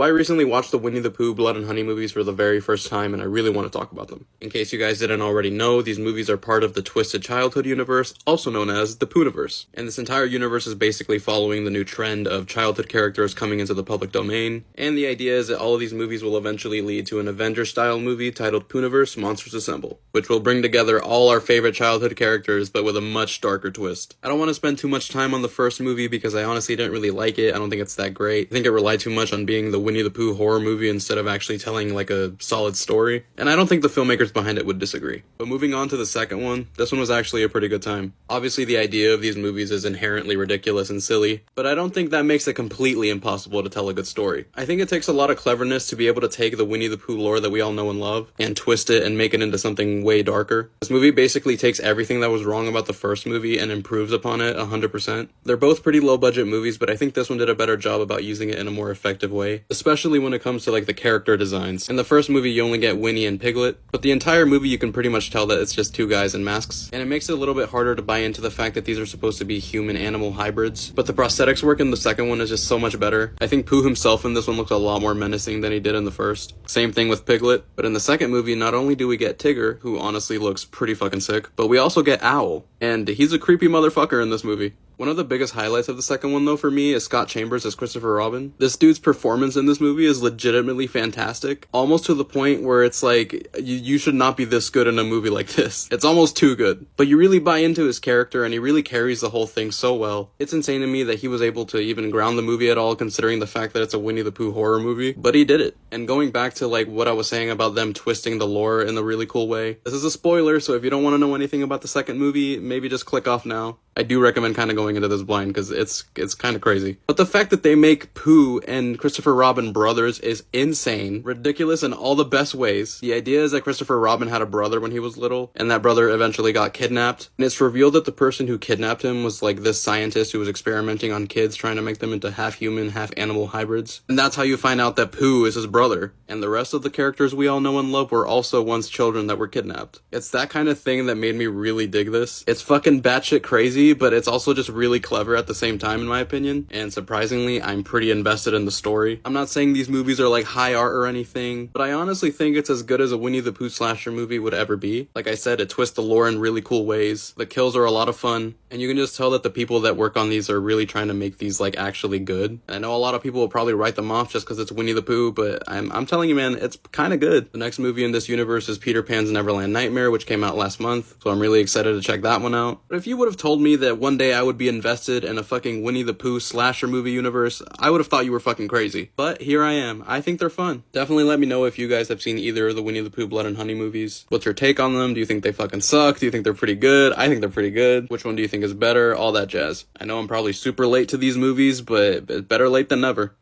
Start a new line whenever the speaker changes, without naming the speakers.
Well, I recently watched the Winnie the Pooh Blood and Honey movies for the very first time, and I really want to talk about them. In case you guys didn't already know, these movies are part of the Twisted Childhood universe, also known as the Poohniverse. And this entire universe is basically following the new trend of childhood characters coming into the public domain. And the idea is that all of these movies will eventually lead to an Avengers-style movie titled Poohniverse Monsters Assemble, which will bring together all our favorite childhood characters, but with a much darker twist. I don't want to spend too much time on the first movie because I honestly didn't really like it. I don't think it's that great. I think it relied too much on being the Winnie the Pooh horror movie instead of actually telling like a solid story, and I don't think the filmmakers behind it would disagree. But moving on to the second one, this one was actually a pretty good time. Obviously the idea of these movies is inherently ridiculous and silly, but I don't think that makes it completely impossible to tell a good story. I think it takes a lot of cleverness to be able to take the Winnie the Pooh lore that we all know and love and twist it and make it into something way darker. This movie basically takes everything that was wrong about the first movie and improves upon it 100%. They're both pretty low budget movies, but I think this one did a better job about using it in a more effective way, especially when it comes to like the character designs. In the first movie you only get Winnie and Piglet, but the entire movie you can pretty much tell that it's just two guys in masks, and it makes it a little bit harder to buy into the fact that these are supposed to be human-animal hybrids. But the prosthetics work in the second one is just so much better. I think Pooh himself in this one looks a lot more menacing than he did in the first. Same thing with Piglet, but in the second movie not only do we get Tigger, who honestly looks pretty fucking sick, but we also get Owl, and he's a creepy motherfucker in this movie. One of the biggest highlights of the second one, though, for me, is Scott Chambers as Christopher Robin. This dude's performance in this movie is legitimately fantastic, almost to the point where it's like, you should not be this good in a movie like this. It's almost too good. But you really buy into his character, and he really carries the whole thing so well. It's insane to me that he was able to even ground the movie at all, considering the fact that it's a Winnie the Pooh horror movie, but he did it. And going back to, like, what I was saying about them twisting the lore in a really cool way, this is a spoiler, so if you don't want to know anything about the second movie, maybe just click off now. I do recommend kind of going into this blind because it's kind of crazy. But the fact that they make Pooh and Christopher Robin brothers is insane, ridiculous in all the best ways. The idea is that Christopher Robin had a brother when he was little, and that brother eventually got kidnapped. And it's revealed that the person who kidnapped him was like this scientist who was experimenting on kids, trying to make them into half-human, half-animal hybrids. And that's how you find out that Pooh is his brother. And the rest of the characters we all know and love were also once children that were kidnapped. It's that kind of thing that made me really dig this. It's fucking batshit crazy, but it's also just really clever at the same time in my opinion, and surprisingly I'm pretty invested in the story. I'm not saying these movies are like high art or anything, but I honestly think it's as good as a Winnie the Pooh slasher movie would ever be. Like I said, it twists the lore in really cool ways, the kills are a lot of fun, and you can just tell that the people that work on these are really trying to make these like actually good. And I know a lot of people will probably write them off just because it's Winnie the Pooh, but I'm telling you man, it's kind of good. The next movie in this universe is Peter Pan's Neverland Nightmare, which came out last month, so I'm really excited to check that one out. But if you would have told me that one day I would be invested in a fucking Winnie the Pooh slasher movie universe, I would have thought you were fucking crazy. But here I am. I think they're fun. Definitely let me know if you guys have seen either of the Winnie the Pooh Blood and Honey movies. What's your take on them? Do you think they fucking suck? Do you think they're pretty good? I think they're pretty good. Which one do you think is better? All that jazz. I know I'm probably super late to these movies, but better late than never.